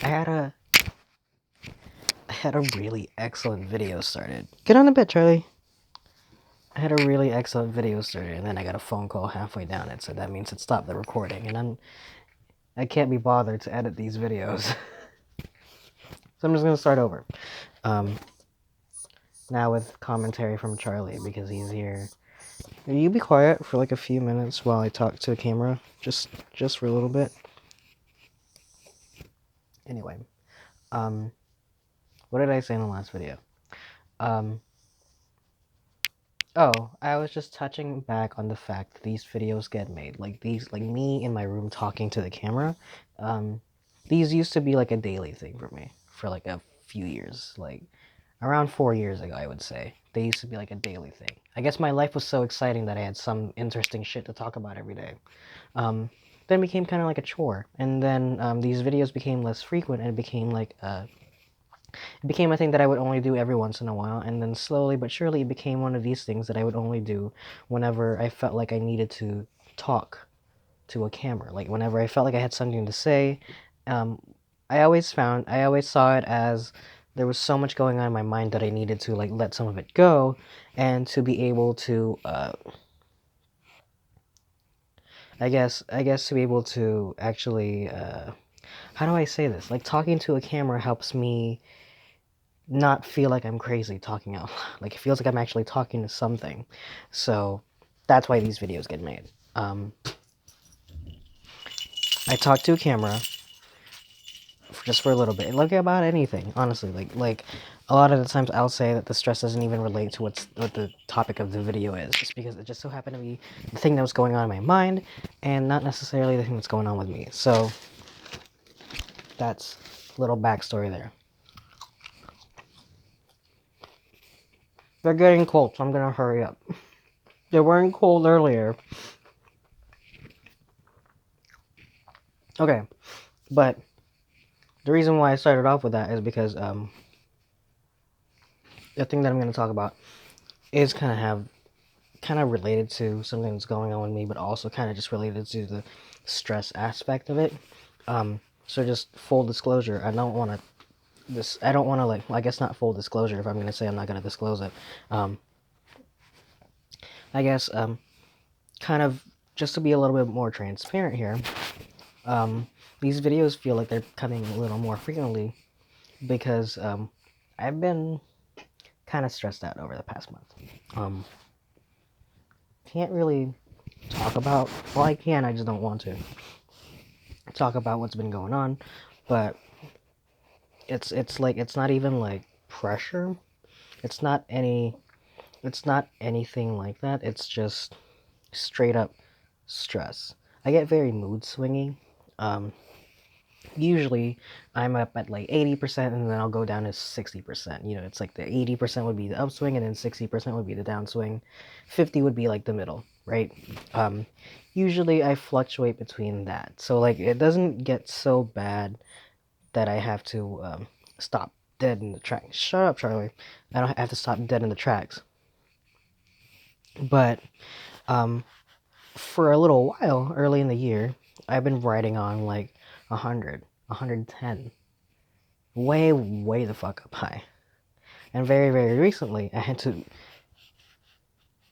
I had a I had a really excellent video started. Get on the bed, Charlie. I had a really excellent video started, and then I got a phone call halfway down it, so that means it stopped the recording, and I can't be bothered to edit these videos. So I'm just gonna start over. Um, now with commentary from Charlie because he's here. Will you be quiet for like a few minutes while I talk to the camera? Just for a little bit. Anyway, what did I say in the last video? Um, Oh, I was just touching back on the fact that these videos get made. Like me in my room talking to the camera. Um, these used to be like a daily thing for me for like a few years, like around 4 years ago, I would say. They used to be like a daily thing. I guess my life was so exciting that I had some interesting shit to talk about every day. Then it became kind of like a chore, and then these videos became less frequent, and it became like it became a thing that I would only do every once in a while, and then slowly but surely it became one of these things that I would only do whenever I felt like I needed to talk to a camera. Like whenever I felt like I had something to say, um, I always saw it as there was so much going on in my mind that I needed to like let some of it go, and to be able to, I guess to be able to actually, how do I say this? Like talking to a camera helps me not feel like I'm crazy talking out loud. Like it feels like I'm actually talking to something. So that's why these videos get made. I talk to a camera just for a little bit, like about anything, honestly. Like a lot of the times I'll say that the stress doesn't even relate to what the topic of the video is, just because it just so happened to be the thing that was going on in my mind, and not necessarily the thing that's going on with me. So that's a little backstory there. They're getting cold, so I'm gonna hurry up. They weren't cold earlier. Okay, but the reason why I started off with that is because the thing that I'm going to talk about is kind of related to something that's going on with me, but also kind of just related to the stress aspect of it. So just full disclosure, I don't want to like, well, I guess not full disclosure if I'm going to say I'm not going to disclose it. Um, I guess kind of just to be a little bit more transparent here. These videos feel like they're coming a little more frequently because I've been kind of stressed out over the past month. Um, can't really talk about, well, I can, I just don't want to talk about what's been going on, but it's like it's not even like pressure. It's not any it's not anything like that. It's just straight up stress. I get very mood swingy. Um, Usually I'm up at like 80% and then I'll go down to 60%. You know, it's like the 80% would be the upswing and then 60% would be the downswing. 50 would be like the middle, right? Um, Usually I fluctuate between that. So like it doesn't get so bad that I have to stop dead in the tracks. Shut up, Charlie. I don't have to stop dead in the tracks. But um, for a little while early in the year, I've been riding on like 100, 110, way the fuck up high. And very recently,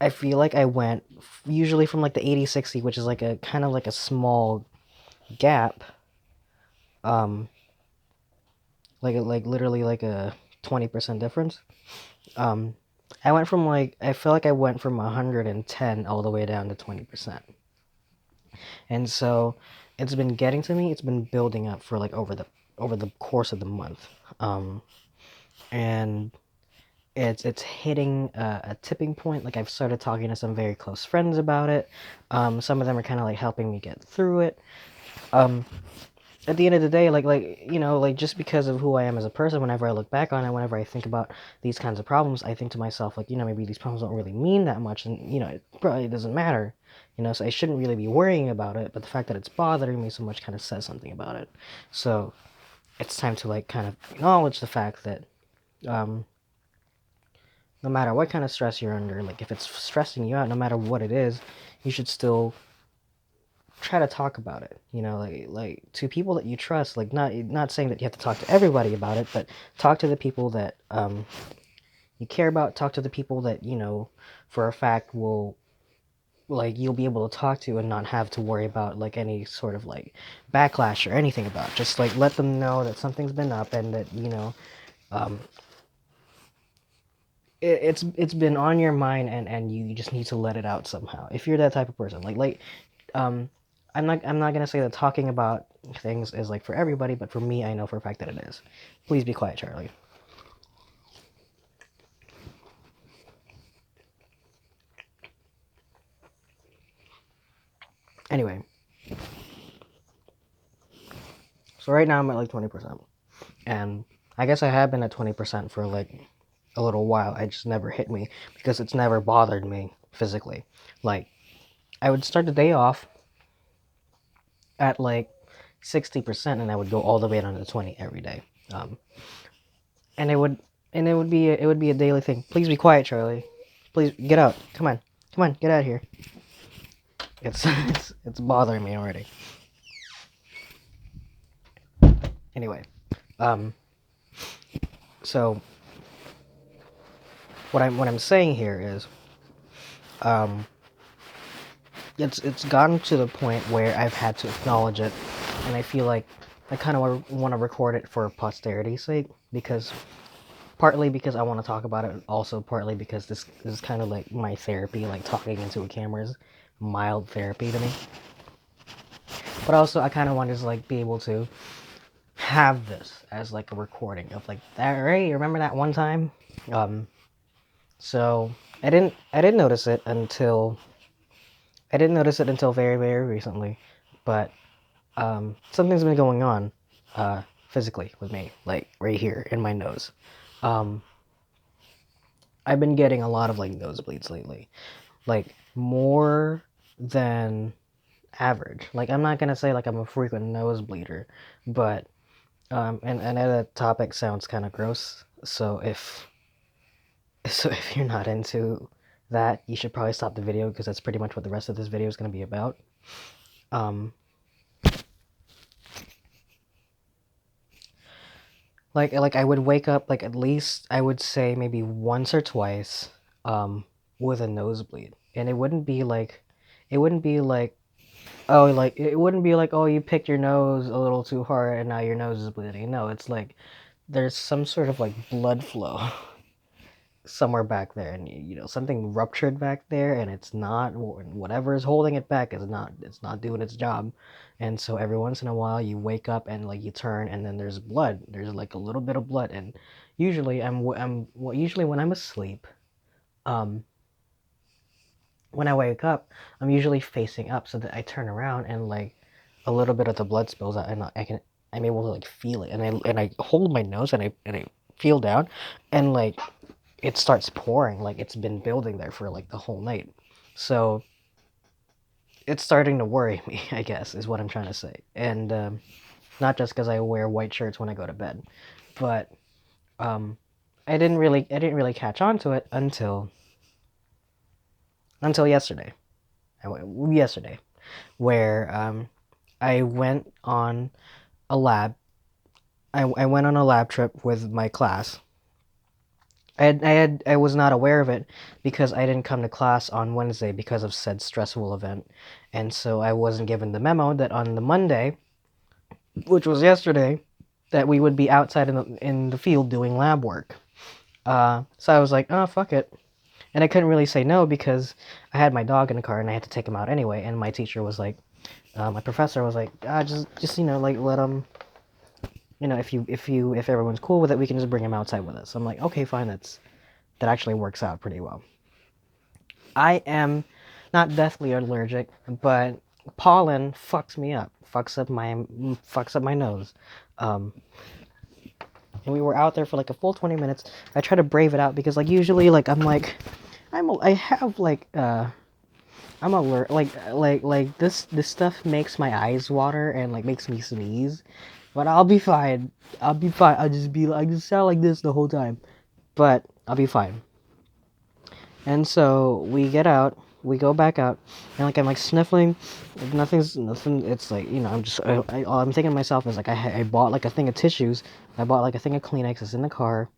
I feel like I went usually from like the 80-60, which is like a kind of like a small gap, um, like literally like a 20% difference. Um, I went from like, I feel like I went from 110 all the way down to 20%. And so it's been getting to me, it's been building up for like over the course of the month. Um, and it's hitting a tipping point. Like I've started talking to some very close friends about it. Some of them are kind of like helping me get through it. Um, at the end of the day, like just because of who I am as a person, whenever I look back on it, whenever I think about these kinds of problems, I think to myself, like, maybe these problems don't really mean that much, and it probably doesn't matter, so I shouldn't really be worrying about it. But the fact that it's bothering me so much kind of says something about it. So it's time to like kind of acknowledge the fact that um, no matter what kind of stress you're under, like if it's stressing you out, no matter what it is, you should still try to talk about it, like to people that you trust, like not saying that you have to talk to everybody about it, but talk to the people that you care about, talk to the people that for a fact will, like, you'll be able to talk to and not have to worry about like any sort of like backlash or anything about it. Just like let them know that something's been up and that um it's been on your mind, and you just need to let it out somehow if you're that type of person. Um I'm not gonna say that talking about things is like for everybody, but for me, I know for a fact that it is. Please be quiet, Charlie. Anyway, so right now I'm at like 20%, and I guess I have been at 20% for like a little while. It just never hit me because it's never bothered me physically. Like, I would start the day off at like 60%, and I would go all the way down to 20 every day. And it would be a daily thing. Please be quiet, Charlie. Please get out. Come on, get out of here. It's it's bothering me already. Anyway, um, so what I'm saying here is, um, it's gotten to the point where I've had to acknowledge it, and I feel like I kind of want to record it for posterity's sake, because partly because I want to talk about it, also partly because this is kind of like my therapy. Like, talking into a camera is mild therapy to me. But also, I kind of want to just like be able to have this as like a recording of like that. Right? Remember that one time? Um, so I didn't notice it until very, very recently, but something's been going on physically with me, like right here in my nose. Um, I've been getting a lot of like nosebleeds lately, like more than average. Like, I'm not gonna say like I'm a frequent nosebleeder, but and I know that topic sounds kind of gross. So if you're not into that, you should probably stop the video, because that's pretty much what the rest of this video is gonna be about. Um, like I would wake up like at least I would say maybe once or twice with a nosebleed, and it wouldn't be like oh, like it wouldn't be like, oh, you picked your nose a little too hard and now your nose is bleeding. No, it's like there's some sort of like blood flow somewhere back there, and something ruptured back there, and it's not, whatever is holding it back is not, it's not doing its job. And so every once in a while you wake up and like you turn, and then there's like a little bit of blood. And usually usually when I'm asleep, um when I wake up, I'm usually facing up so that I turn around and like a little bit of the blood spills out, and I'm able to like feel it, and I hold my nose, and I feel down, and like it starts pouring, like it's been building there for like the whole night. So it's starting to worry me, I guess, is what I'm trying to say. And not just because I wear white shirts when I go to bed, but um, I didn't really catch on to it until yesterday. Yesterday, where I went on a lab. I went on a lab trip with my class. I was not aware of it because I didn't come to class on Wednesday because of said stressful event, and so I wasn't given the memo that on the Monday, which was yesterday, that we would be outside in the field doing lab work. So I was like, oh, fuck it. And I couldn't really say no because I had my dog in the car and I had to take him out anyway. And my teacher was like, my professor was like, just like let him, if everyone's cool with it, we can just bring him outside with us. I'm like, okay, fine. That actually works out pretty well. I am not deathly allergic, but pollen fucks me up, fucks up my nose. Um, and we were out there for like a full 20 minutes. I try to brave it out because like usually like I have like I'm alert, like this stuff makes my eyes water and like makes me sneeze, but I'll be fine. I'll be fine. I just sound like this the whole time, but I'll be fine. And so we get out, we go back out, and like I'm like sniffling, like nothing. It's like, you know, I'm just all I'm thinking to myself is like I bought like a thing of tissues, I bought like a thing of Kleenex. It's in the car.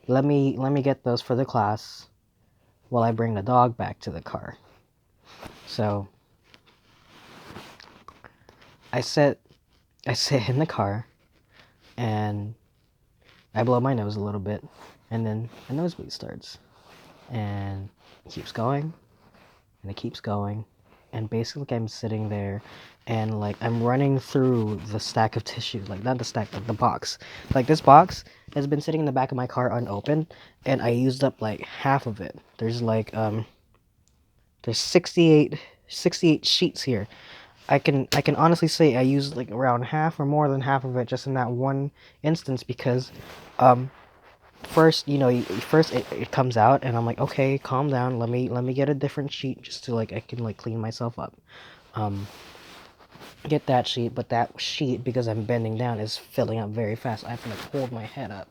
Let me get those for the class while I bring the dog back to the car. So I sit in the car, and I blow my nose a little bit, and then a nosebleed starts, and it keeps going, and it keeps going, and basically I'm sitting there, and like I'm running through the stack of tissues, like not the stack, like the box. Like this box has been sitting in the back of my car unopened, and I used up like half of it. There's 68 sheets here. I can honestly say I used like around half or more than half of it just in that one instance, because um first, you know, first it comes out, and I'm like, okay, calm down, let me get a different sheet just to like I can like clean myself up. um get that sheet, but that sheet, because I'm bending down, is filling up very fast. I have to like hold my head up.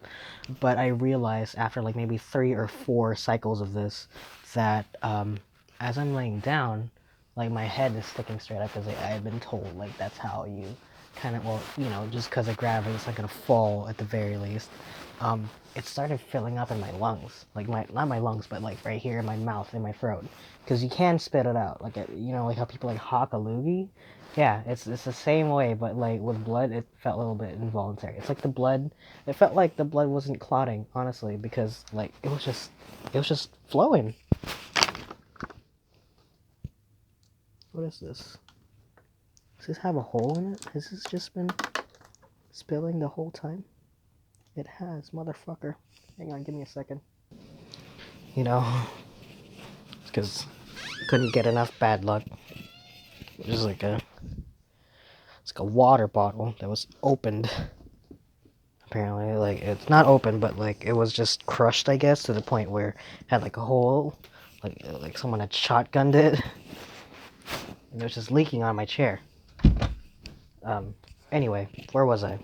But I realized after like maybe 3 or 4 cycles of this that as I'm laying down, like my head is sticking straight up, because I had been told like that's how you kind of, well, you know, just because of gravity, it's not gonna fall at the very least. It started filling up in my lungs, like my not my lungs, but like right here in my mouth, in my throat, because you can spit it out, like you know, like how people like hawk a loogie. Yeah, it's the same way, but like with blood, it felt a little bit involuntary. It's like the blood, it felt like the blood wasn't clotting, honestly, because like it was just flowing. What is this? Does this have a hole in it? Has this just been spilling the whole time? It has, motherfucker. Hang on, give me a second. You know, it's because couldn't get enough bad luck. Just like it's like a water bottle that was opened. Apparently, like it's not open, but like it was just crushed, I guess, to the point where it had like a hole, like someone had shotgunned it, and it was just leaking on my chair. Um. Anyway, where was I?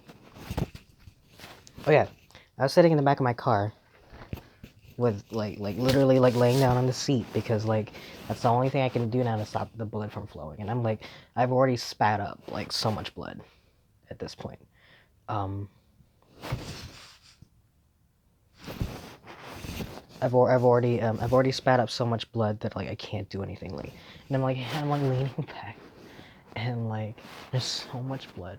Oh yeah, I was sitting in the back of my car with like literally like laying down on the seat, because like that's the only thing I can do now to stop the blood from flowing, and I'm like I've already spat up like so much blood at this point. Um. I've already spat up so much blood that like I can't do anything, like, and I'm like leaning back, and like there's so much blood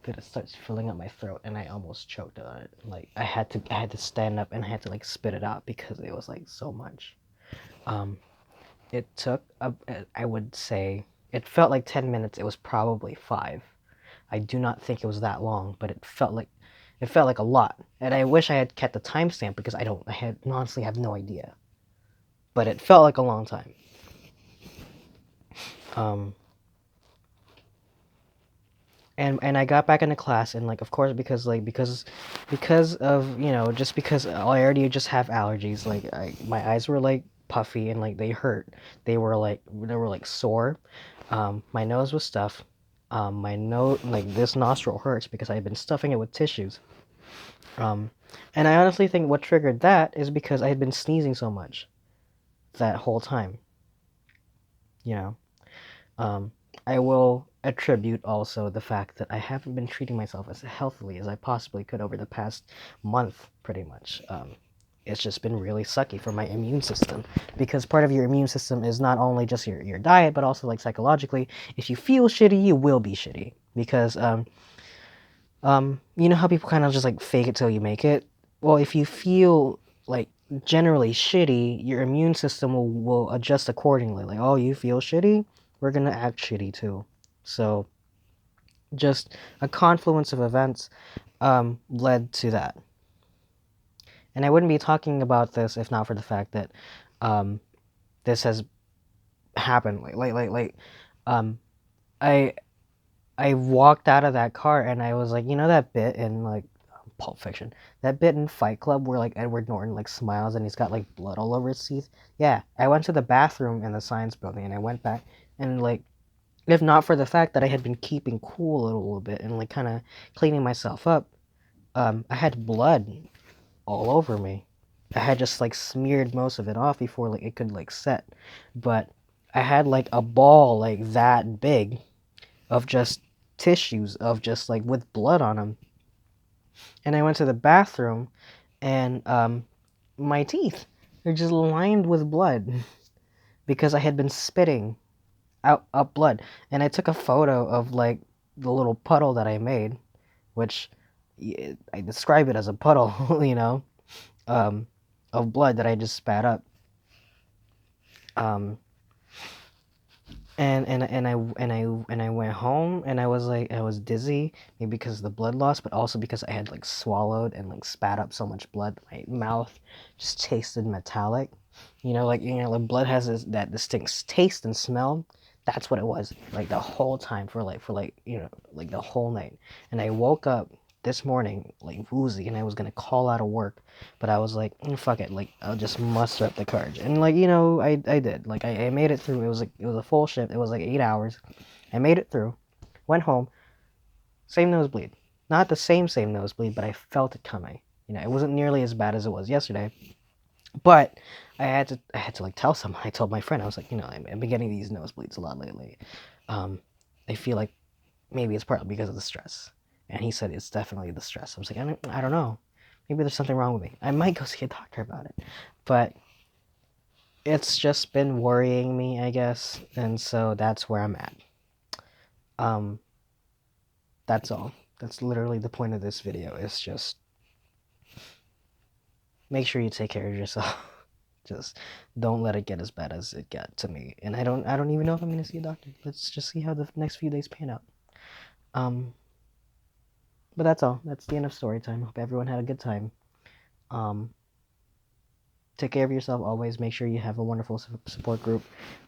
that it starts filling up my throat, and I almost choked on it. Like I had to stand up, and I had to like spit it out because it was like so much. Um, it took I would say it felt like 10 minutes. It was probably 5. I do not think it was that long, but it felt like a lot. And I wish I had kept the timestamp, because I had honestly have no idea. But it felt like a long time. Um, and I got back into class, and like of course, because of, you know, just because I already just have allergies, like my eyes were like puffy, and like they hurt. They were like sore. My nose was stuffed. My nose, like this nostril hurts because I had been stuffing it with tissues. Um, and I honestly think what triggered that is because I had been sneezing so much that whole time. You know, um, I will attribute also the fact that I haven't been treating myself as healthily as I possibly could over the past month, pretty much. It's just been really sucky for my immune system, because part of your immune system is not only just your diet, but also like psychologically. If you feel shitty, you will be shitty, because you know how people kind of just like fake it till you make it? Well, if you feel like generally shitty, your immune system will adjust accordingly. Like, oh, you feel shitty? We're gonna act shitty too. So, just a confluence of events led to that. And I wouldn't be talking about this if not for the fact that um, this has happened. Um, I I walked out of that car, and I was like, you know that bit in like Pulp Fiction, that bit in Fight Club where like Edward Norton like smiles and he's got like blood all over his teeth. Yeah, I went to the bathroom in the science building, and I went back, and like if not for the fact that I had been keeping cool a little bit and like kind of cleaning myself up, I had blood all over me. I had just like smeared most of it off before like it could like set, but I had like a ball like that big of just tissues of just like with blood on them. And I went to the bathroom, and my teeth are just lined with blood because I had been spitting out up blood. And I took a photo of like the little puddle that I made, which I describe it as a puddle, you know, um, of blood that I just spat up. Um, and I went home, and I was like, I was dizzy, maybe because of the blood loss, but also because I had like swallowed and like spat up so much blood. My mouth just tasted metallic. Like blood has that distinct taste and smell. That's what it was like the whole time for like the whole night. And I woke up this morning like woozy, and I was gonna call out of work, but I was like, fuck it, like I'll just muster up the courage. And like I did. Like I made it through. It was a full shift. It was like 8 hours. I made it through. Went home. Same nosebleed. Not the same nosebleed, but I felt it coming. It wasn't nearly as bad as it was yesterday. But I had to like tell someone. I told my friend. I was like, I've been getting these nosebleeds a lot lately. I feel like maybe it's partly because of the stress. And he said it's definitely the stress. I was like, I don't know. Maybe there's something wrong with me. I might go see a doctor about it. But it's just been worrying me, I guess. And so that's where I'm at. Um, that's all. That's literally the point of this video. It's just make sure you take care of yourself. Just don't let it get as bad as it got to me. And I don't even know if I'm gonna see a doctor. Let's just see how the next few days pan out. Um, but that's all. That's the end of story time. Hope everyone had a good time. Um, take care of yourself always. Make sure you have a wonderful support group,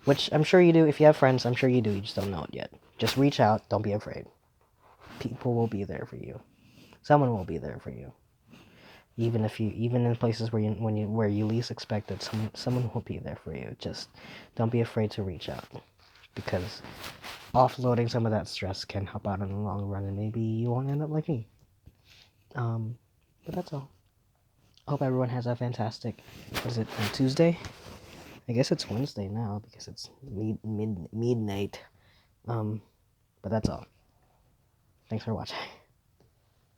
which I'm sure you do. If you have friends, I'm sure you do. You just don't know it yet. Just reach out. Don't be afraid. People will be there for you. Someone will be there for you. Even in places where you least expect it, someone will be there for you. Just don't be afraid to reach out, because offloading some of that stress can help out in the long run, and maybe you won't end up like me. But that's all. Hope everyone has a fantastic. What is it, on Tuesday? I guess it's Wednesday now because it's midnight. But that's all. Thanks for watching.